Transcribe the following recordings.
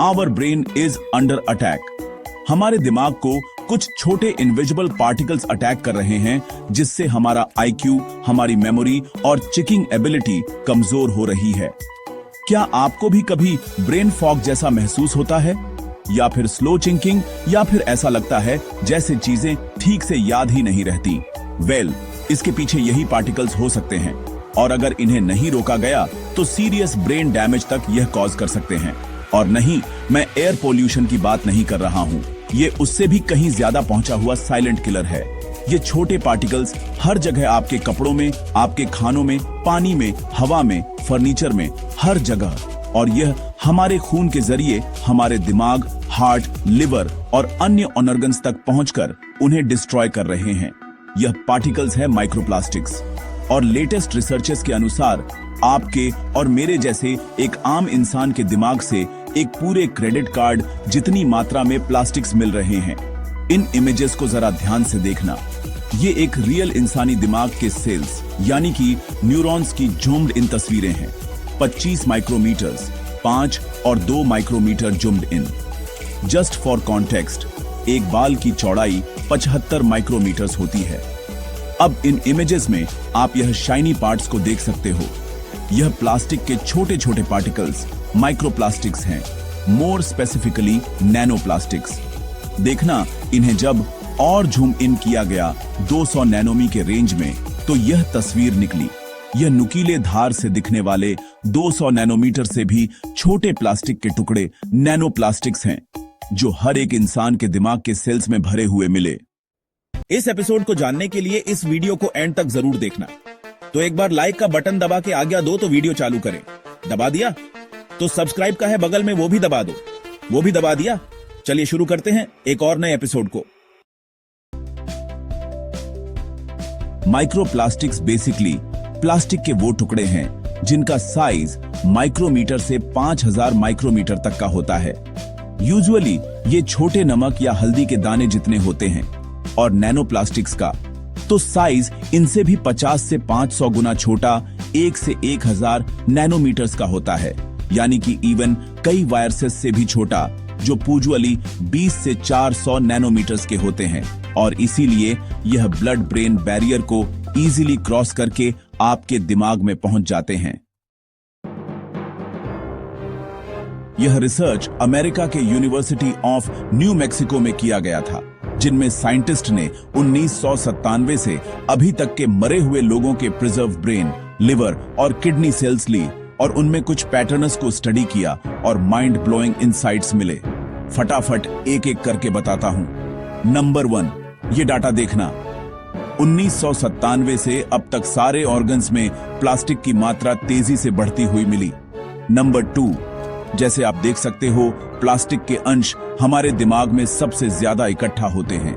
Our brain is under attack. हमारे दिमाग को कुछ छोटे इनविजिबल पार्टिकल्स अटैक कर रहे हैं, जिससे हमारा आईक्यू, हमारी मेमोरी और चिकिंग एबिलिटी कमजोर हो रही है। क्या आपको भी कभी ब्रेन फॉग जैसा महसूस होता है, या फिर स्लो चिंकिंग, या फिर ऐसा लगता है जैसे चीजें ठीक से याद ही नहीं रहती? इसके पीछे यही पार्टिकल्स हो सकते हैं, और अगर इन्हें नहीं रोका गया तो सीरियस ब्रेन डैमेज तक यह कॉज कर सकते हैं। और नहीं, मैं एयर पोल्यूशन की बात नहीं कर रहा हूँ। ये उससे भी कहीं ज्यादा पहुंचा हुआ साइलेंट किलर है। ये छोटे पार्टिकल्स हर जगह, आपके कपड़ों में, आपके खानों में, पानी में, हवा में, फर्नीचर में, हर जगह। और यह हमारे खून के जरिए हमारे दिमाग, हार्ट, लिवर और अन्य ऑर्गन्स तक पहुंचकर उन्हें डिस्ट्रॉय कर रहे हैं। यह पार्टिकल्स है माइक्रोप्लास्टिक्स। और लेटेस्ट रिसर्चेस के अनुसार आपके और मेरे जैसे एक आम इंसान के दिमाग से एक पूरे क्रेडिट कार्ड जितनी मात्रा में प्लास्टिक्स मिल रहे हैं। इन इमेजेस को जरा ध्यान से देखना। ये एक रियल इंसानी दिमाग के सेल्स यानी कि न्यूरॉन्स की झुम्ड इन तस्वीरें हैं। 25 माइक्रोमीटर्स, 5 और 2 micrometer zoomed in. Just for context, एक बाल की चौड़ाई 75 माइक्रोमीटर्स होती है। अब इन इमेजेस में आप यह शाइनी पार्ट्स को देख सकते हो। यह प्लास्टिक के छोटे छोटे पार्टिकल्स माइक्रोप्लास्टिक्स हैं, मोर स्पेसिफिकली नैनोप्लास्टिक्स। देखना, इन्हें जब और झूम इन किया गया 200 नैनोमी के रेंज में, तो यह तस्वीर निकली। यह नुकीले धार से दिखने वाले 200 नैनोमीटर से भी छोटे प्लास्टिक के टुकड़े नैनोप्लास्टिक्स हैं, जो हर एक इंसान के दिमाग के सेल्स में भरे हुए मिले। इस एपिसोड को जानने के लिए इस वीडियो को एंड तक जरूर देखना। तो एक बार लाइक का बटन दबा के आज्ञा दो तो वीडियो चालू करें। दबा दिया? तो सब्सक्राइब का है बगल में, वो भी दबा दो। वो भी दबा दिया? चलिए शुरू करते हैं एक और नए एपिसोड को। माइक्रोप्लास्टिक्स बेसिकली प्लास्टिक के वो टुकड़े हैं जिनका साइज माइक्रोमीटर से 5000 माइक्रोमीटर तक का होता है। यूजुअली ये छोटे नमक या हल्दी के दाने जितने होते हैं, और नैनोप्लास्टिक्स का तो साइज इनसे भी 50 से 500 गुना छोटा, 1 से 1000 नैनोमीटर्स का होता है। यानी कि इवन कई वायरसेस से भी छोटा, जो यूजुअली 20 से 400 नैनोमीटर्स के होते हैं। और इसीलिए यह ब्लड ब्रेन बैरियर को इजीली क्रॉस करके आपके दिमाग में पहुंच जाते हैं। यह रिसर्च अमेरिका के यूनिवर्सिटी ऑफ न्यू मैक्सिको में किया गया था, जिनमें साइंटिस्ट ने 1997 से अभी तक के मरे हुए लोगों के प्रिजर्व ब्रेन, लिवर और किडनी सेल्स ली और उनमें कुछ पैटर्न्स को स्टडी किया और माइंड ब्लोइंग इनसाइट्स मिले। फटाफट एक एक करके बताता हूं। नंबर 1, ये डाटा देखना। 1997 से अब तक सारे ऑर्गन्स में प्लास्टिक की मात्रा तेजी से बढ़ती हुई मिली। नंबर 2, जैसे आप देख सकते हो, प्लास्टिक के अंश हमारे दिमाग में सबसे ज्यादा इकट्ठा होते हैं,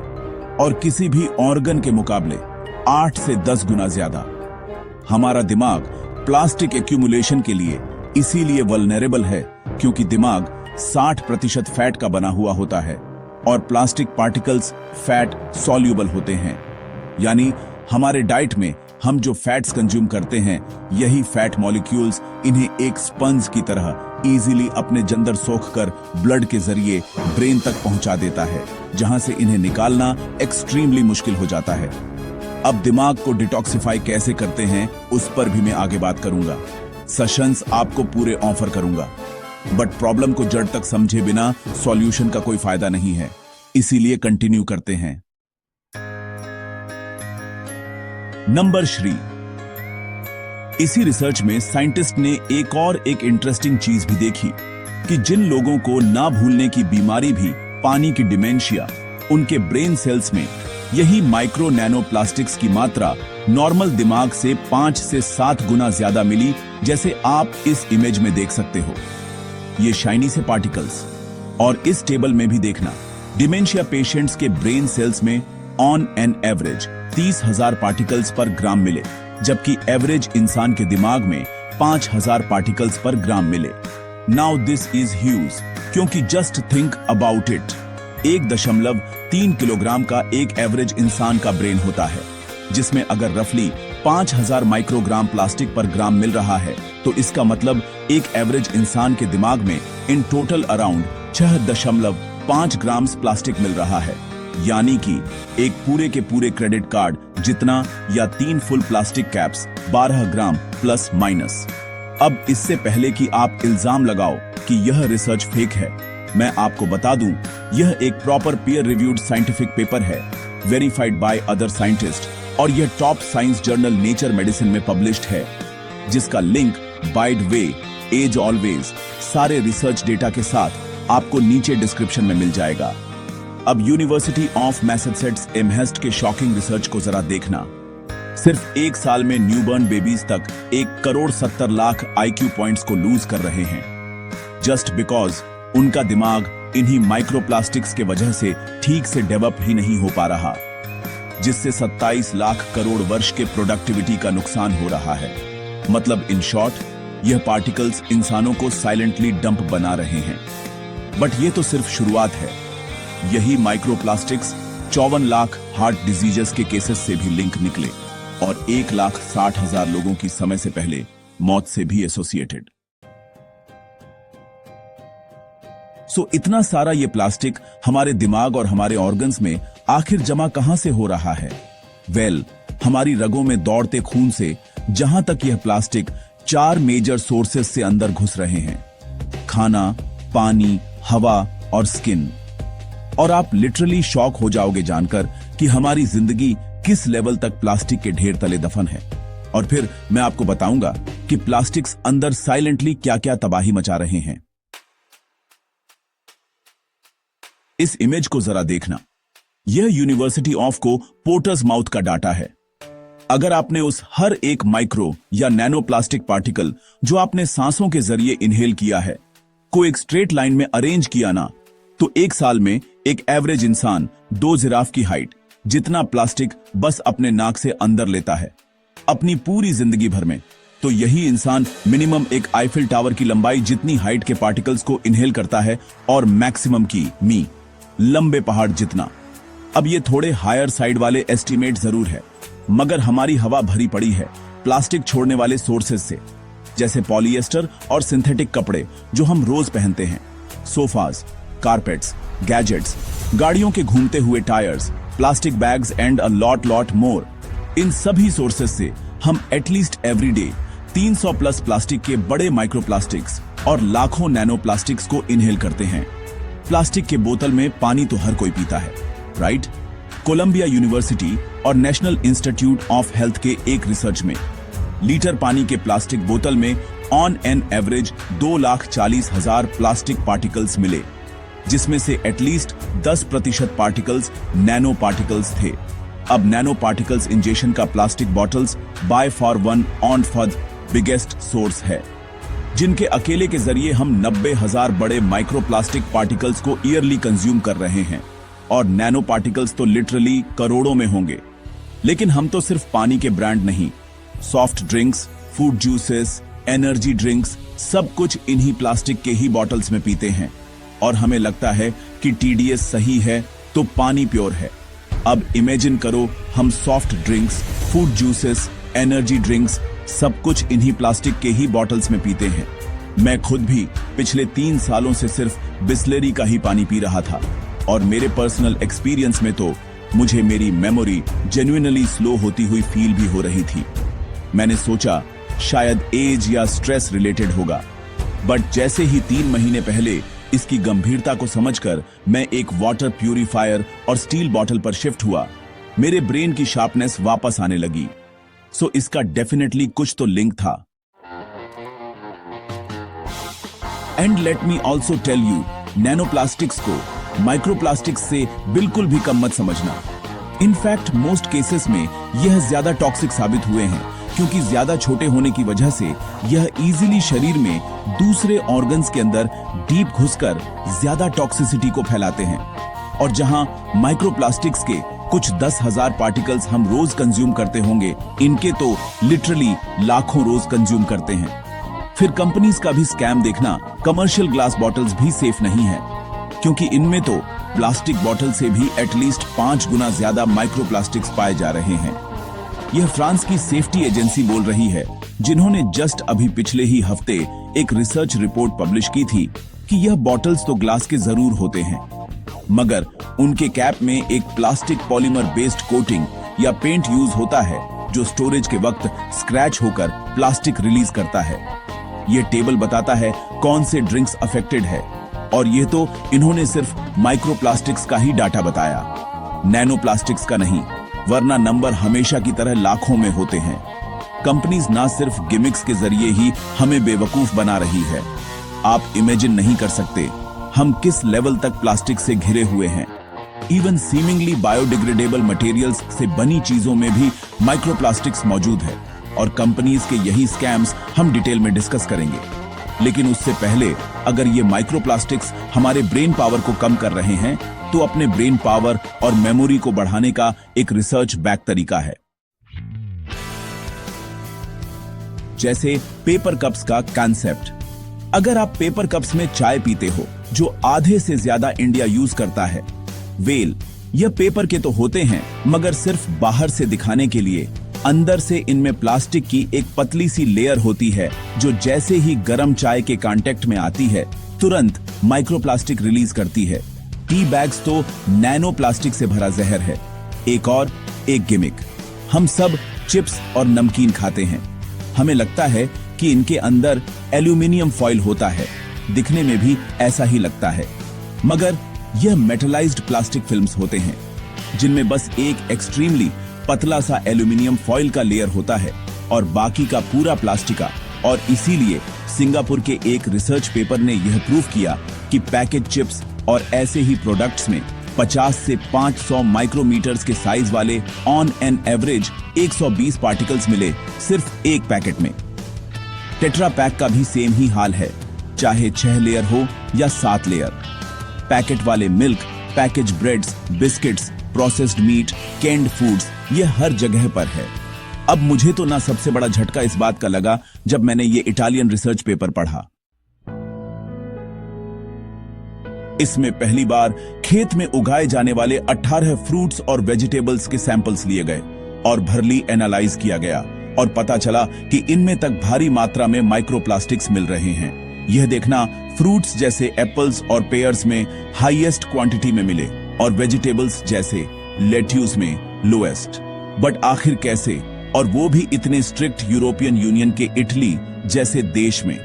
और किसी भी ऑर्गन के मुकाबले 8 से 10 गुना ज्यादा। हमारा दिमाग प्लास्टिक एक्यूमुलेशन के लिए इसीलिए वल्नरेबल है, क्योंकि दिमाग 60% फैट का बना हुआ होता है, और प्लास्टिक पार्टिकल्स फैट सॉल्यूबल होते हैं। यानी हमारे डाइट में हम जो फैट्स कंज्यूम करते हैं, यही फैट मॉलिक्यूल्स इन्हें एक स्पंज की तरह इजीली अपने जंदर सोखकर ब्लड के जरिए ब्रेन तक पहुंचा देता है, जहां से इन्हें निकालना एक्सट्रीमली मुश्किल हो जाता है। अब दिमाग को डिटॉक्सिफाई कैसे करते हैं, उस पर भी मैं आगे बात करूंगा। सेशंस आपको पूरे ऑफर करूंगा, बट प्रॉब्लम को जड़ तक समझे बिना सॉल्यूशन का कोई फायदा नहीं है, इसीलिए कंटिन्यू करते हैं। नंबर 3, इसी रिसर्च में साइंटिस्ट ने एक इंटरेस्टिंग चीज भी देखी कि जिन लोगों को ना भूलने की बीमारी भी, पानी की डिमेंशिया, उनके ब्रेन सेल्स में यही माइक्रो नैनो प्लास्टिक्स की मात्रा नॉर्मल दिमाग से 5 से 7 गुना ज्यादा मिली, जैसे आप इस इमेज में देख सकते हो। ये शाइनी से पार्टिकल्स। और इस टेबल में भी देखना, डिमेंशिया पेशेंट्स के ब्रेन सेल्स में ऑन एन एवरेज 30,000 पार्टिकल्स पर ग्राम मिले, जबकि एवरेज इंसान के दिमाग में 5,000 पार्टिकल्स पर ग्राम मिले। नाउ दिस इज ह्यूज, क्योंकि just think about it, 1.3 kilogram का एक एवरेज इंसान का ब्रेन होता है, जिसमें अगर रफली 5000 माइक्रोग्राम प्लास्टिक पर ग्राम मिल रहा है, तो इसका मतलब एक एवरेज इंसान के दिमाग में in total around 6.5 gram plastic मिल रहा है। यानी कि एक पूरे के पूरे क्रेडिट कार्ड जितना या 3 full plastic caps 12 gram plus minus. अब इससे पहले कि आप इल्जाम लगाओ कि यह रिसर्च फेक है, मैं आपको बता दूं, यह एक proper peer reviewed scientific paper है, वेरीफाइड बाय अदर साइंटिस्ट, और यह top science journal Nature Medicine में पब्लिश्ड है, जिसका link by the way as always सारे रिसर्च डेटा के साथ आपको नीचे डिस्क्रिप्शन में मिल जाएगा। अब यूनिवर्सिटी ऑफ मैसेच्यूसेट्स एमहेस्ट के शॉकिंग रिसर्च को जरा देखना। सिर्फ 1 साल में न्यूबॉर्न बेबीज तक 1,70,00,000 IQ पॉइंट्स को लूज कर रहे हैं, जस्ट बिकॉज उनका दिमाग इन्हीं माइक्रोप्लास्टिक्स के वजह से ठीक से डेवलप ही नहीं हो पा रहा, जिससे 27 लाख करोड़ वर्ष के प्रोडक्टिविटी का नुकसान हो रहा है। मतलब इन शॉर्ट, यह पार्टिकल्स इंसानों को साइलेंटली डंप बना रहे हैं। बट ये तो सिर्फ शुरुआत है। यही माइक्रोप्लास्टिक्स 54 लाख हार्ट डिजीजेस के केसेस से भी लिंक निकले और 1,60,000 लोगों की समय से पहले मौत से भी एसोसिएटेड। सो इतना सारा ये प्लास्टिक हमारे दिमाग और हमारे ऑर्गन्स में आखिर जमा कहां से हो रहा है? वेल, हमारी रगों में दौड़ते खून से जहां तक यह प्लास्टिक 4 मेजर सोर्सेस से अंदर घुस रहे हैं: खाना, पानी, हवा और स्किन। और आप लिटरली शॉक हो जाओगे जानकर कि हमारी जिंदगी किस लेवल तक प्लास्टिक के ढेर तले दफन है। और फिर मैं आपको बताऊंगा कि प्लास्टिक्स अंदर साइलेंटली क्या क्या तबाही मचा रहे हैं। इस इमेज को जरा देखना। यह यूनिवर्सिटी ऑफ को पोर्टर्स माउथ का डाटा है। अगर आपने उस हर एक माइक्रो या नैनो प्लास्टिक पार्टिकल जो आपने सांसों के जरिए इनहेल किया है को एक स्ट्रेट लाइन में अरेंज किया ना, तो 1 साल में एक एवरेज इंसान 2 जिराफ की हाइट जितना प्लास्टिक बस अपने नाक से अंदर लेता है अपनी पूरी जिंदगी भर में। तो यही इंसान मिनिमम एक आईफिल टावर की लंबाई जितनी हाइट के पार्टिकल्स को इनहेल करता है, और मैक्सिमम की लंबे पहाड़ जितना। अब ये थोड़े हायर साइड वाले एस्टीमेट जरूर है, मगर हमारी हवा भरी पड़ी है प्लास्टिक छोड़ने वाले सोर्सेज से, जैसे पॉलिएस्टर और सिंथेटिक कपड़े जो हम रोज पहनते हैं, सोफाज, कारपेट्स, गैजेट्स, गाड़ियों के घूमते हुए tyres, plastic bags and a lot more. इन सभी सोर्सेज से हम एटलीस्ट एवरीडे 300 प्लस प्लास्टिक के बड़े माइक्रोप्लास्टिक्स और लाखों नैनो प्लास्टिक्स को इनहेल करते हैं। प्लास्टिक के बोतल में पानी तो हर कोई पीता है, राइट? कोलंबिया यूनिवर्सिटी और नेशनल इंस्टीट्यूट ऑफ हेल्थ के एक रिसर्च में लीटर पानी के प्लास्टिक बोतल में on an average 2,40,000 plastic particles मिले, जिसमें से एटलीस्ट 10% पार्टिकल्स नैनो पार्टिकल्स थे। अब नैनो पार्टिकल्स इंजेक्शन का plastic bottles by far one of the biggest source है, जिनके अकेले के जरिए हम 90,000 बड़े माइक्रोप्लास्टिक पार्टिकल्स को ईयरली कंज्यूम कर रहे हैं, और नैनो पार्टिकल्स तो लिटरली करोड़ों में होंगे। लेकिन हम तो सिर्फ पानी के ब्रांड नहीं, soft drinks, food juices, energy drinks, सब कुछ इन्हीं प्लास्टिक के ही बॉटल्स में पीते हैं, और हमें लगता है कि TDS सही है तो पानी प्योर है। अब इमेजिन करो, हम soft drinks, food juices, energy drinks सब कुछ इन्हीं प्लास्टिक के ही बॉटल्स में पीते हैं। मैं खुद भी पिछले 3 सालों से सिर्फ बिस्लेरी का ही पानी पी रहा था, और मेरे पर्सनल एक्सपीरियंस में तो मुझे मेरी मेमोरी जेन्युइनली स्लो होती हुई फील भी हो रही थी। मैंने सोचा शायद एज या स्ट्रेस रिलेटेड होगा, बट जैसे ही 3 महीने पहले इसकी गंभीरता को समझकर मैं एक वाटर प्यूरिफायर और स्टील बॉटल पर शिफ्ट हुआ, मेरे ब्रेन की शार्पनेस वापस आने लगी। सो इसका डेफिनेटली कुछ तो लिंक था। And let me also tell you, nano plastics को माइक्रोप्लास्टिक्स से बिल्कुल भी कम मत समझना। इनफैक्ट मोस्ट केसेस में यह ज्यादा टॉक्सिक साबित हुए हैं, क्योंकि ज्यादा छोटे होने की वजह से यह इजीली शरीर में दूसरे ऑर्गन्स के अंदर डीप घुसकर ज्यादा टॉक्सिसिटी को फैलाते हैं। और जहां माइक्रोप्लास्टिक्स के कुछ 10,000 पार्टिकल्स हम रोज कंज्यूम करते होंगे, इनके तो लिटरली लाखों रोज कंज्यूम करते हैं। फिर कंपनीज का भी स्कैम देखना, कमर्शियल ग्लास बॉटल्स भी सेफ नहीं है, क्योंकि इनमें तो प्लास्टिक बॉटल से भी एटलीस्ट 5 गुना ज्यादा माइक्रोप्लास्टिक्स पाए जा रहे हैं। यह फ्रांस की सेफ्टी एजेंसी बोल रही है, जिन्होंने जस्ट अभी पिछले ही हफ्ते एक रिसर्च रिपोर्ट पब्लिश की थी कि यह बॉटल्स तो ग्लास के जरूर होते हैं, मगर उनके कैप में एक प्लास्टिक पॉलीमर बेस्ड कोटिंग या पेंट यूज होता है जो स्टोरेज के वक्त स्क्रैच होकर प्लास्टिक रिलीज करता है। यह टेबल बताता है कौन से ड्रिंक्स अफेक्टेड है, और यह तो इन्होंने सिर्फ माइक्रोप्लास्टिक्स का ही डाटा बताया, नैनो प्लास्टिक्स का नहीं, वरना नंबर हमेशा की तरह लाखों में होते हैं। कंपनीज ना सिर्फ गिमिक्स के जरिए ही हमें बेवकूफ बना रही है, आप इमेजिन नहीं कर सकते हम किस लेवल तक प्लास्टिक से घिरे हुए हैं। इवन सीमिंगली बायोडिग्रेडेबल मटेरियल्स से बनी चीजों में भी माइक्रोप्लास्टिक्स मौजूद है, और कंपनीज के यही स्कैम्स हम डिटेल में डिस्कस करेंगे। लेकिन उससे पहले, अगर ये माइक्रोप्लास्टिक्स हमारे ब्रेन पावर को कम कर रहे हैं, तो अपने ब्रेन पावर और मेमोरी को बढ़ाने का एक रिसर्च बैक तरीका है। जैसे पेपर कप्स का कॉन्सेप्ट। अगर आप पेपर कप्स में चाय पीते हो, जो आधे से ज्यादा इंडिया यूज करता है, वेल, यह पेपर के तो होते हैं, मगर सिर्फ बाहर से दिखाने के लिए। अंदर से इनमें प्लास्टिक की एक पतली सी लेयर होती है, जो जैसे ही गर्म चाय के कांटेक्ट में आती है, तुरंत माइक्रोप्लास्टिक रिलीज करती है। टी बैग्स तो नैनो प्लास्टिक से भरा जहर है। एक गिमिक, हम सब चिप्स और नमकीन खाते हैं, हमें लगता है कि इनके अंदर एल्यूमिनियम फॉइल होता है, दिखने में भी ऐसा ही लगता है, मगर यह मेटलाइज्ड प्लास्टिक फिल्म्स होते हैं, जिनमें बस एक एक्सट्रीमली पतला सा एल्यूमिनियम फॉइल का लेयर होता है और बाकी का पूरा प्लास्टिका। और इसीलिए सिंगापुर के एक रिसर्च पेपर ने यह प्रूव किया कि पैकेज चिप्स और ऐसे ही प्रोडक्ट्स में 50 से 500 माइक्रोमीटर्स के साइज वाले ऑन एन एवरेज 120 पार्टिकल्स मिले सिर्फ एक पैकेट में। टेट्रा पैक का भी सेम ही हाल है, चाहे 6 लेयर हो या 7 लेयर। पैकेट वाले milk, package breads, biscuits, processed meat, canned foods, ये हर जगह पर है। अब मुझे तो ना सबसे बड़ा झटका इस बात का लगा जब मैंने ये इटालियन रिसर्च पेपर पढ़ा। इसमें पहली बार खेत में उगाए जाने वाले 18 फ्रूट्स और वेजिटेबल्स के सैंपल्स लिए गए और भरली एनालाइज किया गया, और पता चला कि इनमें तक भारी मात्रा में माइक्रोप्लास्टिक्स मिल रहे हैं। यह देखना फ्रूट्स जैसे एप्पल्स और पेयर्स में हाईएस्ट क्वांटिटी में मिले, और वेजिटेबल्स जैसे लेट्यूस में लोएस्ट। बट आखिर कैसे, और वो भी इतने स्ट्रिक्ट यूरोपियन यूनियन के इटली जैसे देश में।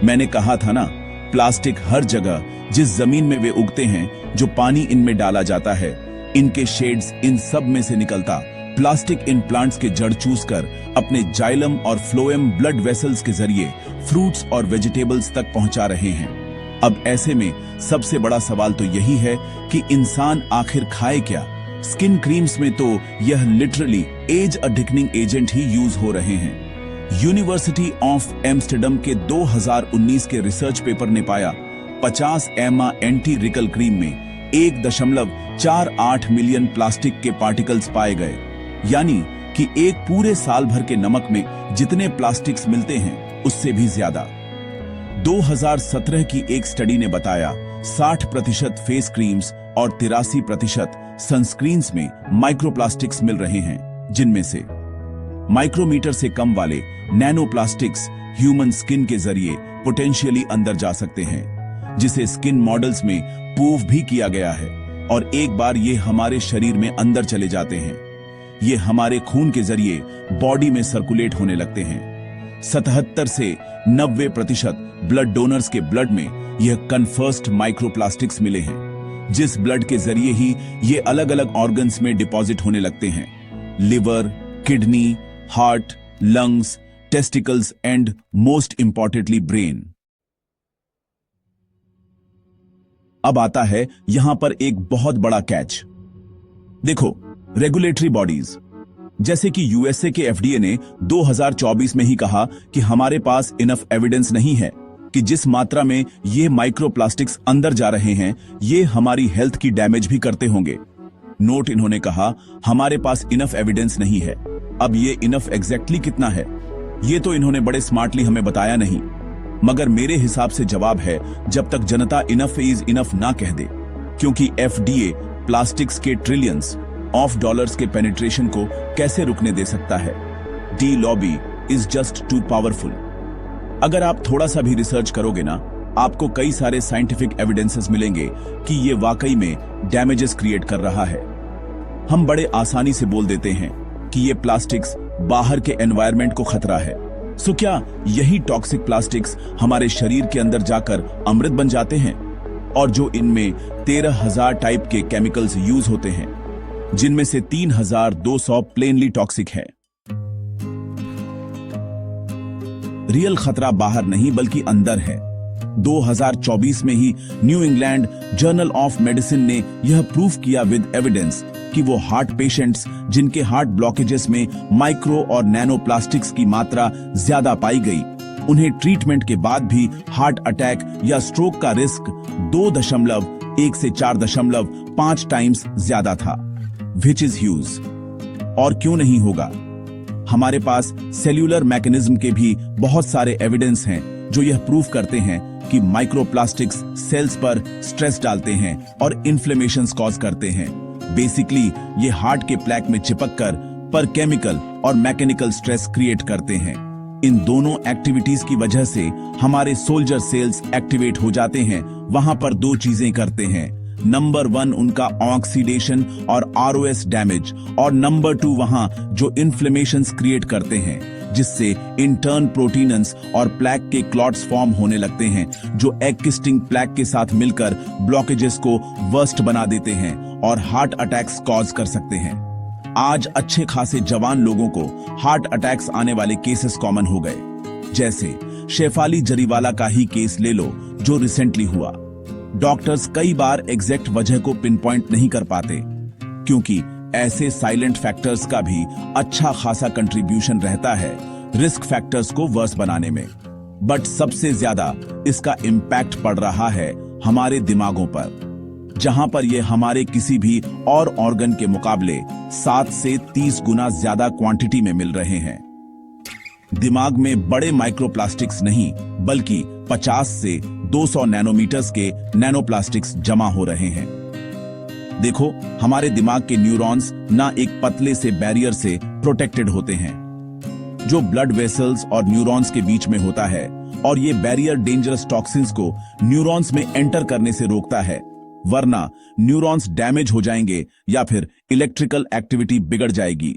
मैंने कहा था ना, प्लास्टिक हर जगह, जिस जमीन में वे उगते हैं, जो पानी इनमें डाला जाता है, इनके शेड्स इन सब में से निकलता प्लास्टिक इन प्लांट्स के जड़ चूस कर अपने जाइलम और फ्लोएम ब्लड वेसल्स के जरिए फ्रूट्स और वेजिटेबल्स तक पहुंचा रहे हैं। अब ऐसे में सबसे बड़ा सवाल तो यही है कि इंसान आखिर खाए क्या। स्किन क्रीम्स में तो यह लिटरली एज अडिकनिंग एजेंट ही यूज हो रहे हैं। यूनिवर्सिटी ऑफ एम्स्टर्डम के 2019 के रिसर्च पेपर ने पाया 50 एमा एंटी रिकल क्रीम में 1.48 मिलियन प्लास्टिक के पार्टिकल्स पाए गए, यानी कि एक पूरे साल भर के नमक में जितने प्लास्टिक्स मिलते हैं उससे भी ज्यादा। 2017 की एक स्टडी ने बताया 60% फेस क्रीम्स और 83% सनस्क्रीन्स में माइक्रोप्लास्टिक्स मिल रहे हैं, जिनमें से माइक्रोमीटर से कम वाले नैनो प्लास्टिक्स ह्यूमन स्किन के जरिए पोटेंशियली अंदर जा सकते हैं, जिसे स्किन मॉडल्स में प्रूव भी किया गया है। और एक बार ये हमारे शरीर में अंदर चले जाते हैं, ये हमारे खून के जरिए बॉडी में सर्कुलेट होने लगते हैं। 77 से 90% ब्लड डोनर्स के ब्लड में यह कन्फर्स्ड माइक्रोप्लास्टिक्स मिले हैं, जिस ब्लड के जरिए ही ये अलग अलग ऑर्गन्स में डिपॉजिट होने लगते हैं, liver, kidney, heart, lungs, testicles and most importantly brain. अब आता है यहां पर एक बहुत बड़ा कैच। देखो, रेगुलेटरी बॉडीज जैसे कि यूएसए के एफडीए ने 2024 में ही कहा कि हमारे पास इनफ एविडेंस नहीं है कि जिस मात्रा में ये माइक्रोप्लास्टिक्स अंदर जा रहे हैं, ये हमारी हेल्थ की डैमेज भी करते होंगे। नोट, इन्होंने कहा हमारे पास इनफ एविडेंस नहीं है। अब ये इनफ एग्जैक्टली कितना है, ये तो इन्होंने बड़े स्मार्टली हमें बताया नहीं, मगर मेरे हिसाब से जवाब है जब तक जनता इनफ इज इनफ ना कह दे, क्योंकि एफडीए प्लास्टिक्स के ट्रिलियंस ऑफ डॉलर्स के पेनिट्रेशन को कैसे रुकने दे सकता है? The lobby is just too powerful. अगर आप थोड़ा सा भी रिसर्च करोगे ना, आपको कई सारे साइंटिफिक एविडेंसेस मिलेंगे कि ये वाकई में डैमेजेस क्रिएट कर रहा है। हम बड़े आसानी से बोल देते हैं कि ये प्लास्टिक्स बाहर के एनवायरनमेंट को खतरा है। सो क्या यही टॉक्सिक प्लास्टिक्स हमारे शरीर के अंदर जाकर अमृत बन जाते हैं? और जो इनमें 13,000 टाइप के केमिकल्स यूज होते हैं, जिनमें से 3,200 प्लेनली टॉक्सिक है। रियल खतरा बाहर नहीं बल्कि अंदर है। 2024 में ही new England journal of medicine ने यह प्रूफ किया विद एविडेंस कि वो हार्ट पेशेंट्स जिनके हार्ट ब्लॉकेजेस में माइक्रो और नैनो प्लास्टिक्स की मात्रा ज्यादा पाई गई, उन्हें ट्रीटमेंट के बाद भी हार्ट अटैक या स्ट्रोक का रिस्क 2.1 से 4.5 टाइम्स ज्यादा था, विच इज ह्यूज। और क्यों नहीं होगा? हमारे पास सेल्यूलर मैकेनिज्म के भी बहुत सारे एविडेंस हैं जो यह प्रूफ करते हैं कि माइक्रोप्लास्टिक्स सेल्स पर स्ट्रेस डालते हैं और इन्फ्लेमेशंस कॉज करते हैं। बेसिकली ये हार्ट के प्लेक में चिपककर पर केमिकल और मैकेनिकल स्ट्रेस क्रिएट करते हैं। इन दोनों एक्टिविटीज की वजह से हमारे सोल्जर सेल्स एक्टिवेट हो जाते हैं। वहां पर दो चीजें करते हैं, नंबर 1 उनका ऑक्सीडेशन और आरओएस डैमेज, और नंबर 2 वहां जो इन्फ्लेमेशंस क्रिएट करते हैं, जिससे इंटर्न प्रोटीनस और प्लैक के क्लॉट्स फॉर्म होने लगते हैं, जो एग किस्टिंग प्लैक के साथ मिलकर ब्लॉकेजेस को वर्स्ट बना देते हैं और हार्ट अटैक्स कॉज कर सकते हैं। आज अच्छे खासे जवान लोगों को हार्ट अटैक्स आने वाले केसेस कॉमन हो गए। जैसे शेफाली जरीवाला का ही केस ले लो जो रिसेंटली हुआ। डॉक्टर्स कई बार एग्जैक्ट वजह को पिन पॉइंट नहीं कर पाते, क्योंकि ऐसे साइलेंट फैक्टर्स का भी अच्छा खासा कंट्रीब्यूशन रहता है रिस्क फैक्टर्स को वर्स बनाने में। बट सबसे ज्यादा इसका इम्पैक्ट पड़ रहा है हमारे दिमागों पर, जहां पर ये हमारे किसी भी और ऑर्गन के मुकाबले 7 से 30 गुना ज्यादा क्वांटिटी में मिल रहे हैं। दिमाग में बड़े माइक्रोप्लास्टिक्स नहीं बल्कि 50 से 200 नैनोमीटर्स के नैनोप्लास्टिक्स जमा हो रहे हैं। देखो, हमारे दिमाग के न्यूरॉन्स ना एक पतले से बैरियर से प्रोटेक्टेड होते हैं जो ब्लड वेसल्स और न्यूरॉन्स के बीच में होता है, और ये बैरियर डेंजरस टॉक्सिन्स को न्यूरॉन्स में एंटर करने से रोकता है, वरना न्यूरॉन्स डैमेज हो जाएंगे या फिर इलेक्ट्रिकल एक्टिविटी बिगड़ जाएगी।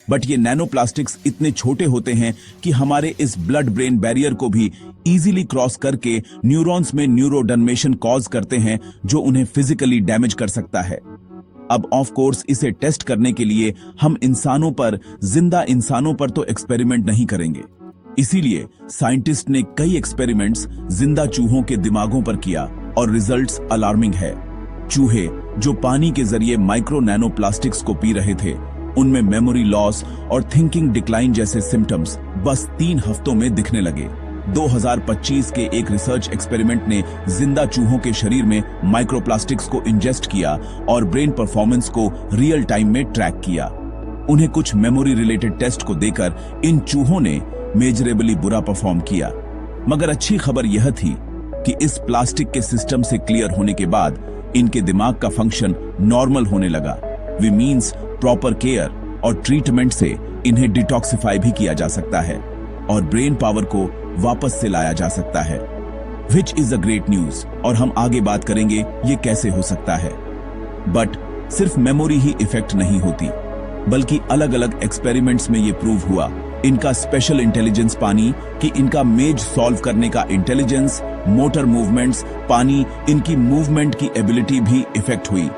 बट ये नैनोप्लास्टिक्स इतने छोटे होते हैं कि हमारे इस ब्लड ब्रेन बैरियर को भी इजीली क्रॉस करके न्यूरॉन्स में न्यूरोडनमेशन कॉज करते हैं, जो उन्हें फिजिकली डैमेज कर सकता है। अब ऑफ कोर्स इसे टेस्ट करने के लिए हम इंसानों पर, जिंदा इंसानों पर तो एक्सपेरिमेंट नहीं करेंगे। इसीलिए साइंटिस्ट ने कई एक्सपेरिमेंट्स जिंदा चूहों के दिमागों पर किया और रिजल्ट्स अलार्मिंग है। चूहे जो पानी के जरिए माइक्रो नैनो प्लास्टिक्स को पी रहे थे, उनमें मेमोरी लॉस और थिंकिंग डिक्लाइन जैसे सिम्टम्स बस 3 हफ्तों में दिखने लगे। 2025 के एक रिसर्च एक्सपेरिमेंट ने जिंदा चूहों के शरीर में माइक्रोप्लास्टिक्स को इंजेस्ट किया और ब्रेन परफॉर्मेंस को रियल टाइम में ट्रैक किया। उन्हें कुछ मेमोरी रिलेटेड टेस्ट को देकर इन चूहों ने मेजरेबली बुरा परफॉर्म किया। मगर अच्छी खबर यह थी कि इस प्लास्टिक के सिस्टम से क्लियर होने के बाद इनके दिमाग का फंक्शन नॉर्मल होने लगा। वी मीन्स प्रॉपर केयर और ट्रीटमेंट से इन्हें डिटॉक्सिफाई भी किया जा सकता है और ब्रेन पावर को वापस से लाया जा सकता है, which is a great news. और हम आगे बात करेंगे ये कैसे हो सकता है। बट सिर्फ मेमोरी ही इफेक्ट नहीं होती, बल्कि अलग अलग एक्सपेरिमेंट्स में ये प्रूव हुआ इनका स्पेशल इंटेलिजेंस पानी, कि इनका मेज सॉल्व करने का इंटेलिजेंस, मोटर मूवमेंट्स पानी, इनकी मूवमेंट की एबिलिटी भी इफेक्ट हुई।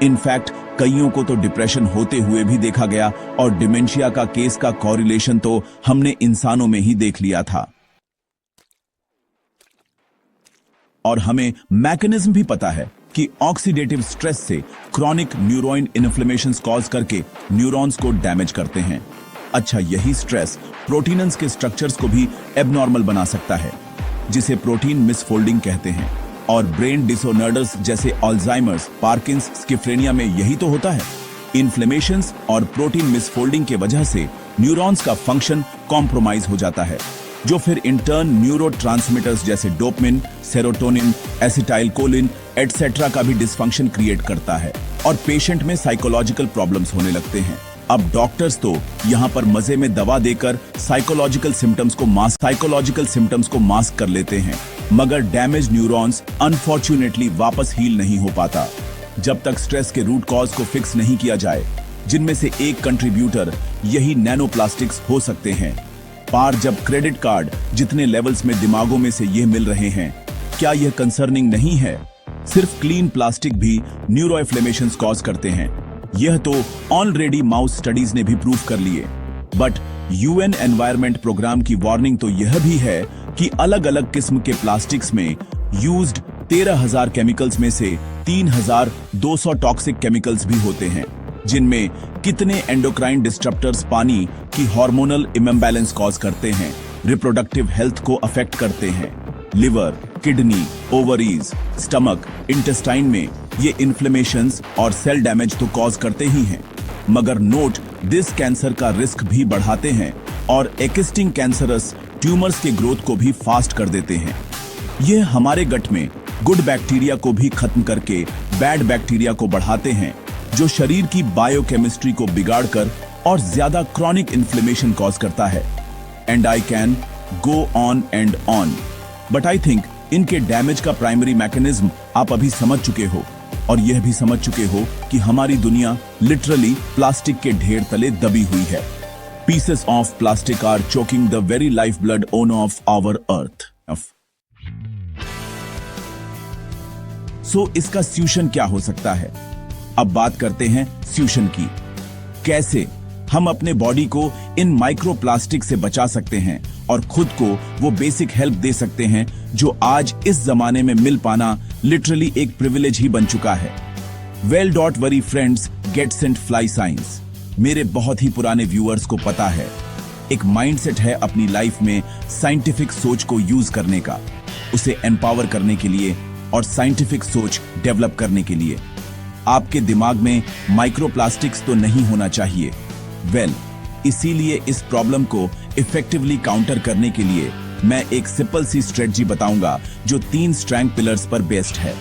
इनफैक्ट कईयों को तो डिप्रेशन होते हुए भी देखा गया और डिमेंशिया का केस का कॉरिलेशन तो हमने इंसानों में ही देख लिया था। और हमें मैकेनिज्म भी पता है कि ऑक्सीडेटिव स्ट्रेस से क्रॉनिक न्यूरोइन इन्फ्लेमेशंस कॉज करके न्यूरॉन्स को डैमेज करते हैं। अच्छा, यही स्ट्रेस प्रोटीन्स के स्ट्रक्चर्स को भी एबनॉर्मल बना सकता है, जिसे प्रोटीन मिसफोल्डिंग कहते हैं। और ब्रेन डिसऑर्डर्स जैसे अल्जाइमर्स, पार्किंस, स्किफ्रेनिया में यही तो होता है। इन्फ्लेमेशंस और प्रोटीन मिसफोल्डिंग के वजह से न्यूरॉन्स का फंक्शन कॉम्प्रोमाइज हो जाता है, जो फिर इंटर्न न्यूरोट्रांसमीटर्स जैसे डोपामिन, सेरोटोनिन, एसिटाइलकोलिन एटसेट्रा का भी डिसफंक्शन क्रिएट करता है और पेशेंट में साइकोलॉजिकल प्रॉब्लम्स होने लगते हैं। अब डॉक्टर्स तो यहाँ पर मजे में दवा देकर साइकोलॉजिकल सिम्टम्स को मास्क कर लेते हैं, मगर डैमेज न्यूरॉन्स अनफॉर्चुनेटली वापस हील नहीं हो पाता जब तक स्ट्रेस के रूट कॉज को फिक्स नहीं किया जाए, जिनमें से एक कंट्रीब्यूटर यही नैनोप्लास्टिक्स हो सकते हैं। पार जब क्रेडिट कार्ड जितने लेवल्स में दिमागों में से ये मिल रहे हैं, क्या यह कंसर्निंग नहीं है? सिर्फ क्लीन प्लास्टिक भी न्यूरोइन्फ्लेमेशंस कॉज करते हैं। यह तो ऑलरेडी माउस स्टडीज ने भी प्रूव कर लिए। बट यूएन एनवायरनमेंट प्रोग्राम की वार्निंग तो यह भी है कि अलग अलग किस्म के प्लास्टिक्स में यूज्ड 13,000 केमिकल्स में से 3,200 टॉक्सिक केमिकल्स भी होते हैं, जिनमें कितने एंडोक्राइन डिस्ट्रप्टर्स पानी की हार्मोनल इम्बैलेंस कॉज करते हैं, रिप्रोडक्टिव हेल्थ को अफेक्ट करते हैं। Liver, kidney, ovaries, stomach, intestine में ये इन्फ्लेमेशंस और सेल डैमेज तो कॉज करते ही हैं, मगर नोट दिस कैंसर का रिस्क भी बढ़ाते हैं और एक्सिस्टिंग कैंसरस ट्यूमर्स के ग्रोथ को भी फास्ट कर देते हैं। ये हमारे गट में गुड बैक्टीरिया को भी खत्म करके बैड बैक्टीरिया को बढ़ाते हैं, जो शरीर की बायोकेमिस्ट्री को बिगाड़कर और ज्यादा क्रॉनिक इन्फ्लेमेशन कॉज करता है। And I can go on and on, but I think इनके डैमेज का प्राइमरी मैकेनिज्म आप अभी समझ चुके हो, और यह भी समझ चुके हो कि हमारी दुनिया लिटरली प्लास्टिक के ढेर तले दबी हुई है। Pieces of plastic are choking the very life blood own of our earth. So इसका सॉल्यूशन क्या हो सकता है? अब बात करते हैं सॉल्यूशन की। कैसे हम अपने बॉडी को इन माइक्रोप्लास्टिक से बचा सकते हैं और खुद को वो बेसिक हेल्प दे सकते हैं जो आज इस जमाने में मिल पाना लिटरली एक प्रिविलेज ही बन चुका है। वेल डॉट worry friends, get set fly science. मेरे बहुत ही पुराने व्यूअर्स को पता है, एक माइंडसेट है अपनी लाइफ में साइंटिफिक सोच को यूज करने का, उसे एम्पावर करने के लिए और साइंटिफिक सोच डेवलप करने के लिए। आपके दिमाग में माइक्रोप्लास्टिक्स तो नहीं होना चाहिए। इसीलिए इस प्रॉब्लम को इफेक्टिवली काउंटर करने के लिए मैं एक सिंपल सी स्ट्रेटजी बताऊंगा जो 3 स्ट्रेंथ पिलर्स पर बेस्ड है।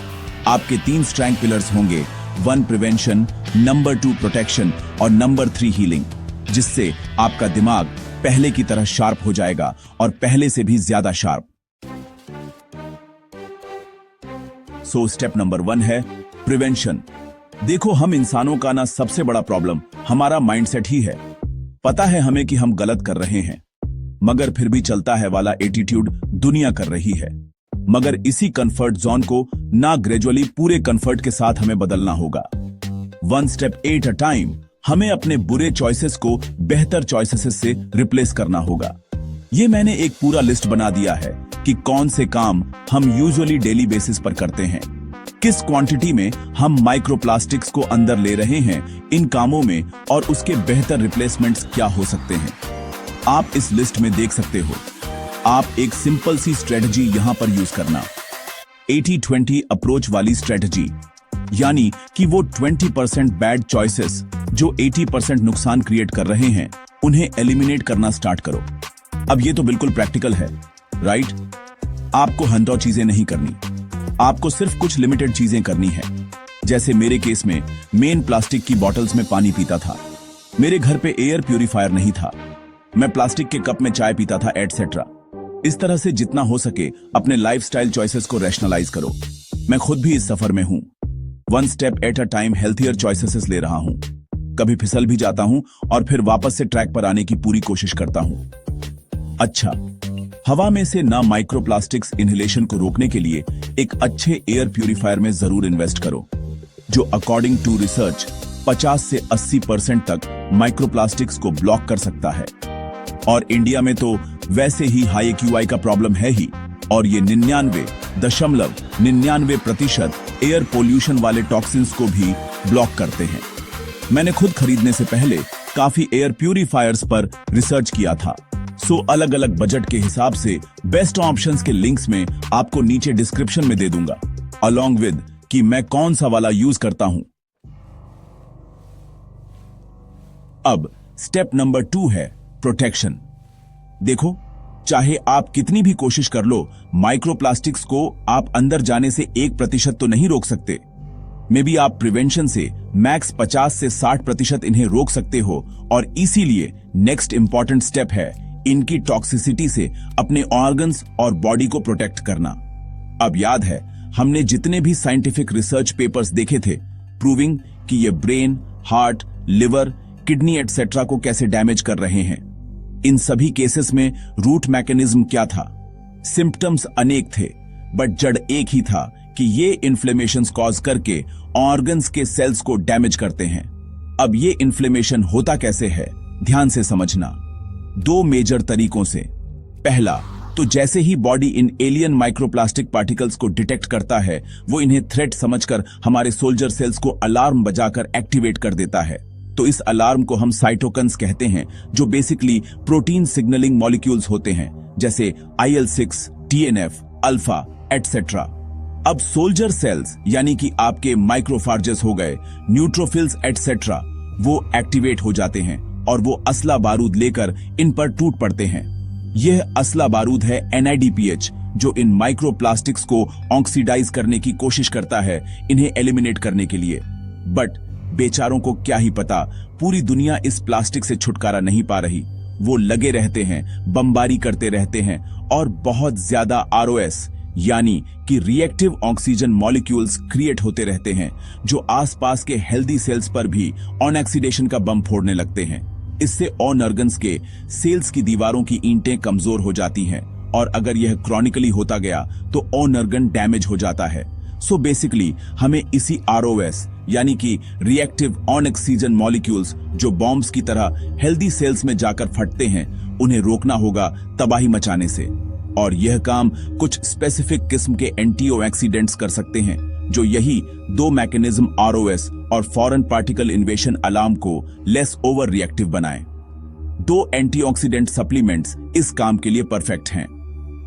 आपके 3 स्ट्रेंथ पिलर्स होंगे 1 प्रिवेंशन, नंबर 2 प्रोटेक्शन और नंबर 3 हीलिंग, जिससे आपका दिमाग पहले की तरह शार्प हो जाएगा और पहले से भी ज्यादा शार्प। सो स्टेप नंबर 1 है प्रिवेंशन। देखो, हम इंसानों का ना सबसे बड़ा प्रॉब्लम हमारा माइंडसेट ही है। पता है हमें कि हम गलत कर रहे हैं, मगर फिर भी चलता है वाला एटीट्यूड दुनिया कर रही है। मगर इसी कंफर्ट जोन को ना ग्रेजुअली पूरे कंफर्ट के साथ हमें बदलना होगा। 1 स्टेप एट अ टाइम हमें अपने बुरे चॉइसेस को बेहतर चॉइसेस से रिप्लेस करना होगा। ये मैंने एक पूरा लिस्ट बना दिया है कि कौन से काम हम यूजुअली डेली बेसिस पर करते हैं, किस क्वांटिटी में हम माइक्रोप्लास्टिक्स को अंदर ले रहे हैं इन कामों में, और उसके बेहतर रिप्लेसमेंट्स क्या हो सकते हैं। आप इस लिस्ट में देख सकते हो। आप एक सिंपल सी स्ट्रेटजी यहां पर यूज करना, 80-20 अप्रोच वाली स्ट्रेटजी, यानी कि वो 20% बैड चॉइसेस जो 80% नुकसान क्रिएट कर रहे हैं, उन्हें एलिमिनेट करना स्टार्ट करो। अब ये तो बिल्कुल प्रैक्टिकल है, राइट? आपको हंड्रेड चीजें नहीं करनी, आपको सिर्फ कुछ लिमिटेड चीजें करनी है। जैसे मेरे केस में मेन प्लास्टिक की बॉटल्स में पानी पीता था, मेरे घर पे एयर प्यूरिफायर नहीं था, मैं प्लास्टिक के कप में चाय पीता था, एटसेट्रा। इस तरह से जितना हो सके अपने लाइफस्टाइल चॉइसेस को रैशनलाइज करो। मैं खुद भी इस सफर में हूं, 1 step at a time healthier choices ले रहा हूं। कभी फिसल भी जाता हूं और फिर वापस से ट्रैक पर आने की पूरी कोशिश करता हूं। अच्छा, हवा में से ना माइक्रोप्लास्टिक्स इनहेलेशन को रोकने के लिए एक अच्छे एयर प्यूरिफायर में जरूर इन्वेस्ट करो, जो अकॉर्डिंग टू रिसर्च 50 से 80% तक माइक्रोप्लास्टिक्स को ब्लॉक कर सकता है। और इंडिया में तो वैसे ही हाई एक्यूआई का प्रॉब्लम है ही, और ये 99.99% एयर पोल्यूशन वाले टॉक्सिन्स को भी ब्लॉक करते हैं। मैंने खुद खरीदने से पहले काफी एयर प्यूरिफायर्स पर रिसर्च किया था। सो अलग अलग बजट के हिसाब से बेस्ट ऑप्शंस के लिंक्स में आपको नीचे डिस्क्रिप्शन में दे दूंगा, अलॉन्ग विद कि मैं कौन सा वाला यूज करता हूं। अब स्टेप नंबर 2 है प्रोटेक्शन। देखो, चाहे आप कितनी भी कोशिश कर लो, माइक्रोप्लास्टिक्स को आप अंदर जाने से 1% तो नहीं रोक सकते। मे बी आप प्रिवेंशन से मैक्स 50 से 60% इन्हें रोक सकते हो, और इसीलिए नेक्स्ट इंपॉर्टेंट स्टेप है इनकी टॉक्सिसिटी से अपने ऑर्गन्स और बॉडी को प्रोटेक्ट करना। अब याद है हमने जितने भी साइंटिफिक रिसर्च पेपर्स देखे थे प्रूविंग कि ये brain, heart, liver, kidney etcetera को कैसे डैमेज कर रहे हैं। इन सभी केसेस में रूट मैकेनिज्म क्या था? सिम्पटम्स अनेक थे, बट जड़ एक ही था कि ये इन्फ्लेमेशंस कॉज करके ऑर्गन्स के सेल्स को डैमेज करते हैं। अब ये इन्फ्लेमेशन होता कैसे है, ध्यान से समझना। 2 मेजर तरीकों से। पहला, तो जैसे ही बॉडी इन एलियन माइक्रोप्लास्टिक पार्टिकल्स को डिटेक्ट करता है, वो इन्हें थ्रेट समझकर हमारे सोल्जर सेल्स को अलार्म बजाकर एक्टिवेट कर देता है। तो इस अलार्म को हम साइटोकन्स कहते हैं, जो बेसिकली प्रोटीन सिग्नलिंग मॉलिक्यूल्स होते हैं, जैसे IL-6, TNF, अल्फा एटसेट्रा। अब सोल्जर सेल्स यानी कि आपके माइक्रोफार्जेस हो गए, न्यूट्रोफिल्स एटसेट्रा, वो एक्टिवेट हो जाते हैं और वो असला बारूद लेकर इन पर टूट पड़ते हैं। यह असला बारूद है NADPH, जो इन माइक्रोप्लास्टिक्स को ऑक्सीडाइज करने की कोशिश करता है इन्हें एलिमिनेट करने के लिए। बट बेचारों को क्या ही पता, पूरी दुनिया इस प्लास्टिक से छुटकारा नहीं पा रही। वो लगे रहते हैं, बमबारी करते रहते हैं और बहुत ज्यादा ROS यानी कि रिएक्टिव ऑक्सीजन मॉलिक्यूल्स क्रिएट होते रहते हैं, जो आसपास के हेल्दी सेल्स पर भी ऑक्सीडेशन का बम फोड़ने लगते हैं। इससे ऑन ऑर्गन्स के सेल्स की दीवारों की ईंटें कमजोर हो जाती हैं, और अगर यह क्रॉनिकली होता गया तो ऑन ऑर्गन डैमेज हो जाता है। सो बेसिकली हमें इसी ROS यानी कि रिएक्टिव ऑन ऑक्सीजन मॉलिक्यूल्स, जो बॉम्ब्स की तरह हेल्दी सेल्स में जाकर फटते हैं, उन्हें रोकना होगा तबाही मचाने से। और यह काम कुछ स्पेसिफिक किस्म के एंटीऑक्सीडेंट्स कर सकते हैं, जो यही 2 मैकेनिज्म ROS और फॉरेन पार्टिकल इन्वेशन अलार्म को लेस ओवर रिएक्टिव बनाएं। 2 एंटीऑक्सीडेंट सप्लीमेंट्स इस काम के लिए परफेक्ट हैं।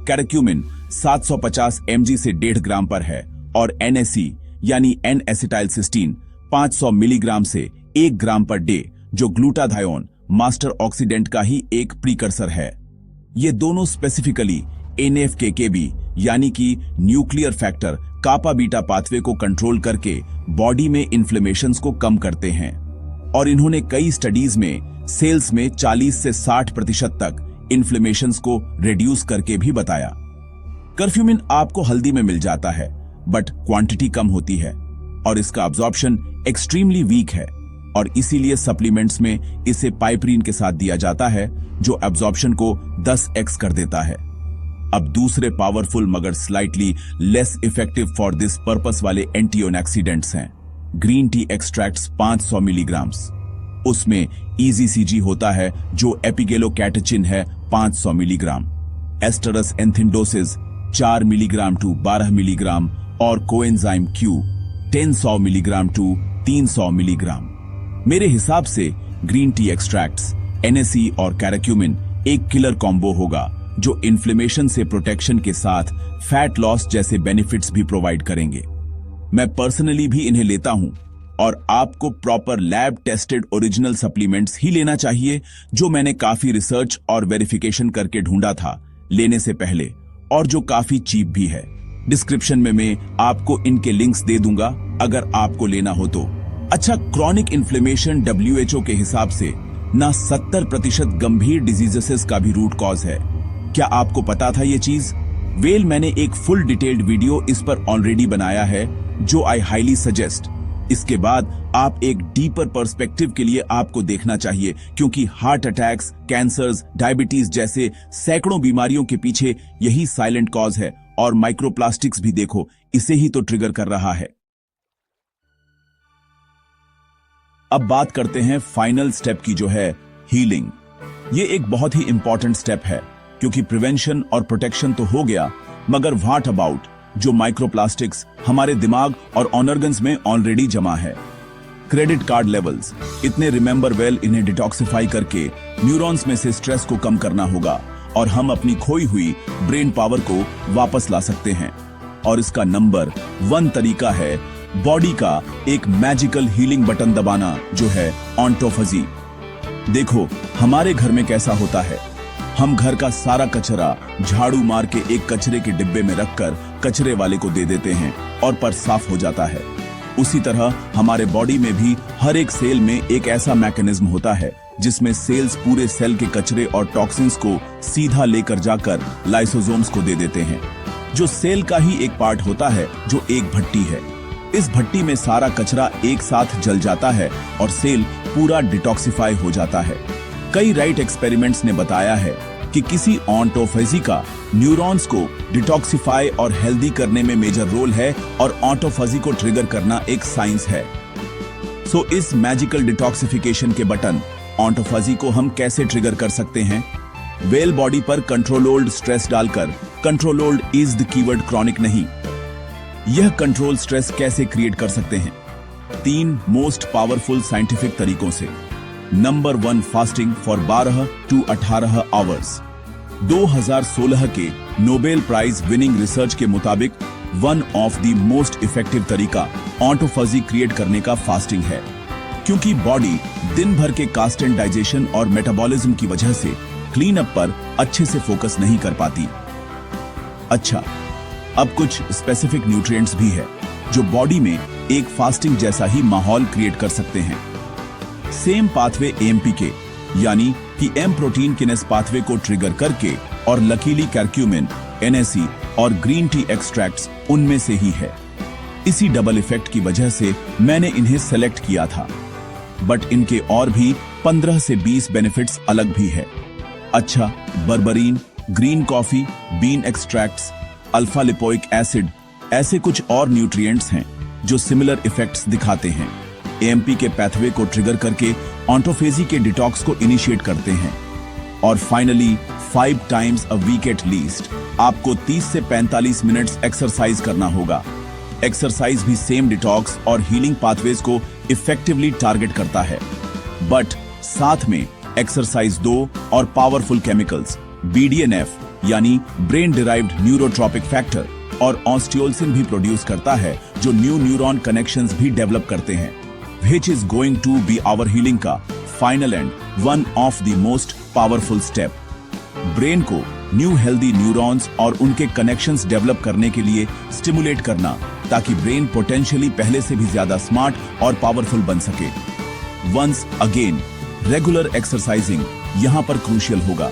कैरक्यूमिन 750 mg से 1.5 ग्राम पर है, और NAC यानी N-एसिटाइलसिस्टीन 500 मिलीग्राम से 1 ग्राम पर डे, जो ग्लूटाथायोन मास्टर ऑक्सीडेंट का ही एक प्रीकर्सर है। ये दोनों स्पेसिफिकली NF-kB यानी कि न्यूक्लियर फैक्टर कापा बीटा पाथवे को कंट्रोल करके बॉडी में इन्फ्लेमेशंस को कम करते हैं, और इन्होंने कई स्टडीज में सेल्स में 40 से 60% तक इन्फ्लेमेशंस को रिड्यूस करके भी बताया। कर्फ्यूमिन आपको हल्दी में मिल जाता है, बट क्वांटिटी कम होती है और इसका अब्जॉर्प्शन एक्सट्रीमली वीक है, और इसीलिए सप्लीमेंट्स में इसे पाइपरीन के साथ दिया जाता है, जो एब्जॉर्प्शन को 10x कर देता है। अब दूसरे पावरफुल मगर slightly less effective for this purpose वाले एंटीऑक्सीडेंट्स हैं ग्रीन टी एक्सट्रैक्ट्स 500 मिलीग्राम्स। उसमें EZCG होता है, जो एपिगेलोकैटेचिन है 500 milligram, astaxanthin 4 milligram to 12 milligram, और coenzyme Q 1000 milligram to 300 milligram. मेरे हिसाब से ग्रीन टी एक्सट्रैक्ट्स, NAC और कैरक्यूमिन एक किलर कॉम्बो होगा, जो इन्फ्लेमेशन से प्रोटेक्शन के साथ फैट लॉस जैसे बेनिफिट्स भी प्रोवाइड करेंगे। मैं पर्सनली भी इन्हें लेता हूं, और आपको proper lab tested original supplements ही लेना चाहिए, जो मैंने काफी रिसर्च और वेरिफिकेशन करके ढूंढा था लेने से पहले, और जो काफी चीप भी है। डिस्क्रिप्शन में मैं आपको इनके लिंक्स दे दूंगा अगर आपको लेना हो तो। अच्छा, क्रॉनिक इन्फ्लेमेशन WHO के हिसाब से ना 70% गंभीर डिजीजेस का भी रूट कॉज है। क्या आपको पता था ये चीज? वेल, मैंने एक फुल डिटेल्ड वीडियो इस पर ऑलरेडी बनाया है, जो आई हाईली सजेस्ट। इसके बाद आप एक डीपर पर्सपेक्टिव के लिए आपको देखना चाहिए, क्योंकि हार्ट अटैक्स, कैंसर्स, डायबिटीज जैसे सैकड़ों बीमारियों के पीछे यही साइलेंट कॉज है, और माइक्रोप्लास्टिक्स भी देखो इसे ही तो ट्रिगर कर रहा है। अब बात करते हैं फाइनल स्टेप की, जो है हीलिंग। ये एक बहुत ही इंपॉर्टेंट स्टेप है, क्योंकि प्रिवेंशन और प्रोटेक्शन तो हो गया, मगर व्हाट अबाउट जो माइक्रोप्लास्टिक्स हमारे दिमाग और ऑर्गन्स में ऑलरेडी जमा है। क्रेडिट कार्ड लेवल्स इतने रिमेंबर वेल, इन्हें डिटॉक्सिफाई करके न्यूरॉन्स में से स्ट्रेस को कम करना होगा, और हम अपनी खोई हुई ब्रेन पावर को वापस ला सकते हैं। और इसका नंबर 1 तरीका है बॉडी का एक मैजिकल हीलिंग बटन दबाना, जो है ऑन्टोफजी। देखो हमारे घर में कैसा होता है, हम घर का सारा कचरा झाड़ू मार के एक कचरे के डिब्बे में रखकर कचरे वाले को दे देते हैं और पर्स साफ हो जाता है। उसी तरह हमारे बॉडी में भी हर एक सेल में एक ऐसा मैकेनिज्म होता है जिसमें सेल्स पूरे सेल के कचरे और टॉक्सिन्स को सीधा लेकर जाकर लाइसोसोम्स को दे देते हैं, जो सेल का ही एक पार्ट होता है जो एक भट्टी है। इस भट्टी में सारा कचरा एक साथ जल जाता है और सेल पूरा डिटॉक्सिफाई हो जाता है। कई राइट एक्सपेरिमेंट्स ने बताया है कि किसी ऑटोफेजी का न्यूरॉन्स को डिटॉक्सिफाई और हेल्दी करने में मेजर रोल है और ऑटोफेजी को ट्रिगर करना एक साइंस है। सो इस मैजिकल डिटॉक्सिफिकेशन के बटन ऑटोफेजी को हम कैसे ट्रिगर कर सकते हैं? वेल बॉडी पर कंट्रोल्ड स्ट्रेस डालकर। Controlled is the keyword, chronic नहीं। यह कंट्रोल स्ट्रेस कैसे क्रिएट कर सकते हैं? 3 मोस्ट पावरफुल साइंटिफिक तरीकों से। Number 1, fasting for 12 to 18 hours. 2016 के नोबेल प्राइज विनिंग रिसर्च के मुताबिक one of the most effective तरीका ऑटोफेजी क्रिएट करने का फास्टिंग है, क्योंकि बॉडी दिन भर के कास्ट एंड डाइजेशन और मेटाबॉलिज्म की वजह से क्लीन अप पर अच्छे से फोकस नहीं कर पाती। अच्छा, अब कुछ स्पेसिफिक न्यूट्रिएंट्स भी है जो बॉडी में एक फास्टिंग जैसा ही माहौल क्रिएट कर सकते हैं। सेम पाथवे AMPK यानी कि एम प्रोटीन किनेस पाथवे को ट्रिगर करके, और लकीली कर्क्यूमिन, NAC और ग्रीन टी एक्सट्रैक्ट्स उनमें से ही है। इसी डबल इफेक्ट की वजह से मैंने इन्हें सेलेक्ट किया था, बट इनके और भी 15 से 20 बेनिफिट्स अलग भी है। अच्छा, berberine, green coffee, bean extracts, alpha lipoic acid, ऐसे कुछ और न्यूट्रिएंट्स हैं जो सिमिलर इफेक्ट्स दिखाते हैं। AMP के पैथवे को ट्रिगर करके ऑटोफेजी के डिटॉक्स को इनिशिएट करते हैं। और finally 5 times a week at least आपको 30 से 45 मिनट्स एक्सरसाइज करना होगा। एक्सरसाइज भी सेम डिटॉक्स और हीलिंग पाथवेज को इफेक्टिवली टारगेट करता है, बट साथ में एक्सरसाइज 2 और पावरफुल केमिकल्स BDNF यानी ब्रेन डिराइव्ड न्यूरोट्रॉपिक फैक्टर और ऑस्टियोल्सिन भी प्रोड्यूस करता है, जो न्यू न्यूरॉन कनेक्शंस भी डेवलप करते हैं, which is going to be our healing का final and one of the most powerful step. Brain को न्यू हेल्दी न्यूरॉन्स और उनके कनेक्शंस डेवलप करने के लिए स्टिमुलेट करना, ताकि ब्रेन पोटेंशियली पहले से भी ज्यादा स्मार्ट और पावरफुल बन सके। वंस अगेन रेगुलर एक्सरसाइजिंग यहाँ पर क्रूशियल होगा।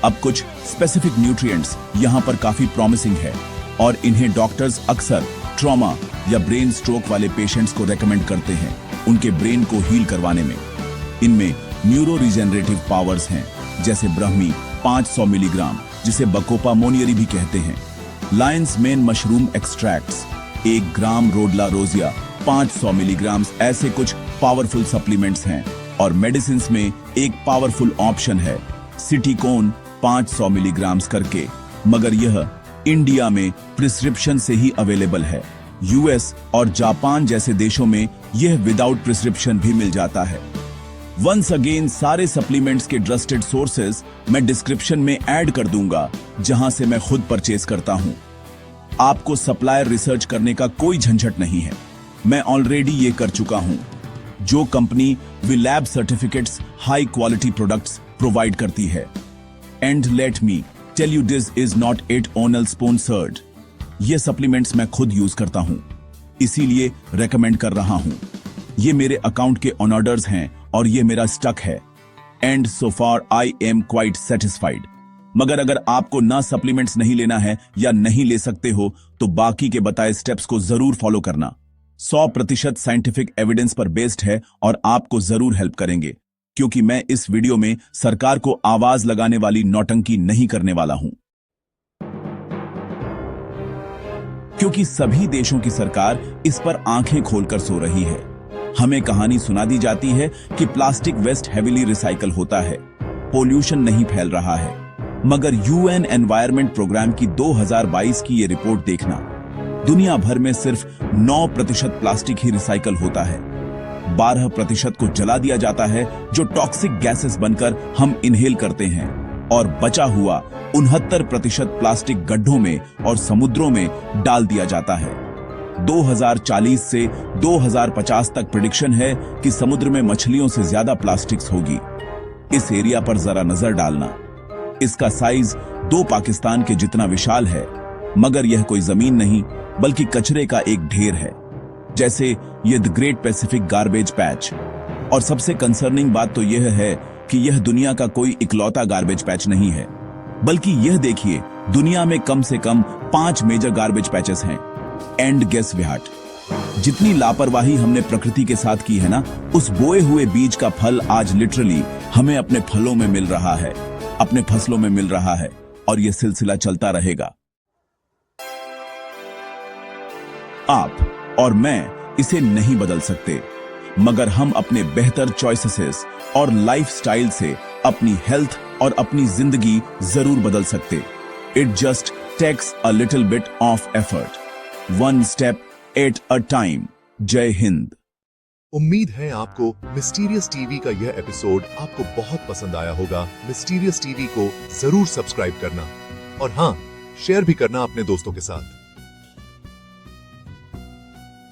अब कुछ स्पेसिफिक न्यूट्रिएंट्स यहाँ पर काफी प्रॉमिसिंग है और इन्हें डॉक्टर्स अक्सर ट्रॉमा या ब्रेन स्ट्रोक वाले पेशेंट्स को रेकमेंड करते हैं उनके ब्रेन को हील करवाने में। इनमें न्यूरो रिजेनरेटिव पावर्स हैं, जैसे ब्रह्मी 500 मिलीग्राम, जिसे बकोपा मोनियरी भी कहते हैं, लायंस मेन मशरूम एक्सट्रैक्ट्स 1 ग्राम, रोडला रोजिया 500 मिलीग्राम, ऐसे कुछ पावरफुल सप्लीमेंट्स हैं। और मेडिसिन में एक पावरफुल ऑप्शन है सिटिकोन 500 मिलीग्राम करके, मगर यह इंडिया में प्रिस्क्रिप्शन से ही अवेलेबल है। US और जापान जैसे देशों में यह विदाउट प्रिस्क्रिप्शन भी मिल जाता है। वंस अगेन सारे सप्लीमेंट्स के ट्रस्टेड सोर्सेज मैं डिस्क्रिप्शन में ऐड कर दूंगा, जहां से मैं खुद परचेज करता हूं। आपको सप्लायर रिसर्च करने का कोई झंझट नहीं है, मैं ऑलरेडी ये कर चुका हूं। जो company with lab certificates high quality products provide करती है। And let me tell you, this is not at all sponsored. ये सप्लीमेंट्स मैं खुद यूज करता हूं, इसीलिए रेकमेंड कर रहा हूं। ये मेरे अकाउंट के ऑन ऑर्डर्स हैं और ये मेरा स्टक है। And so far I am quite satisfied. मगर अगर आपको ना सप्लीमेंट्स नहीं लेना है या नहीं ले सकते हो, तो बाकी के बताए स्टेप्स को जरूर फॉलो करना। 100% साइंटिफिक एविडेंस पर बेस्ड है और आपको जरूर हेल्प करेंगे, क्योंकि मैं इस वीडियो में सरकार को आवाज लगाने वाली नौटंकी नहीं करने वाला हूं। क्योंकि सभी देशों की सरकार इस पर आंखें खोलकर सो रही है। हमें कहानी सुना दी जाती है कि प्लास्टिक वेस्ट हेवीली रिसाइकल होता है, पोल्यूशन नहीं फैल रहा है, मगर UN एनवायरमेंट प्रोग्राम की 2022 की ये रिपोर्ट देखना, दुनिया भर में सिर्फ 9% प्लास्टिक ही रिसाइकल होता है। 12% को जला दिया जाता है, जो टॉक्सिक गैसेस बनकर हम इनहेल करते हैं, और बचा हुआ 69% प्लास्टिक गड्ढों में और समुद्रों में डाल दिया जाता है। 2040 से 2050 तक प्रेडिक्शन है कि समुद्र में मछलियों से ज्यादा प्लास्टिक्स होगी। इस एरिया पर जरा नजर डालना। इसका साइज 2 पाकिस्तान के जितना विशाल है, मगर यह कोई जमीन नहीं बल्कि कचरे का एक ढेर है, जैसे ये the great Pacific garbage patch. और सबसे कंसर्निंग बात तो यह है कि यह दुनिया का कोई इकलौता गार्बेज पैच नहीं है, बल्कि यह देखिए दुनिया में कम से कम 5 मेजर गार्बेज पैचेस हैं। And guess what? जितनी लापरवाही हमने प्रकृति के साथ की है ना, उस बोए हुए बीज का फल आज लिटरली हमें अपने फलों में मिल रहा है, अपने फसलों में मिल रहा है, और यह सिलसिला चलता रहेगा। आप और मैं इसे नहीं बदल सकते, मगर हम अपने बेहतर चॉइसेस और लाइफस्टाइल से अपनी हेल्थ और अपनी जिंदगी जरूर बदल सकते। It just takes a little bit of effort, one step at a time. जय हिंद। उम्मीद है आपको मिस्टीरियस टीवी का यह एपिसोड आपको बहुत पसंद आया होगा। मिस्टीरियस टीवी को जरूर सब्सक्राइब करना और हाँ, शेयर भी करना अपने दोस्तों के साथ।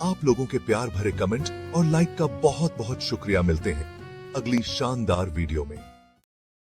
आप लोगों के प्यार भरे कमेंट और लाइक का बहुत बहुत शुक्रिया। मिलते हैं अगली शानदार वीडियो में।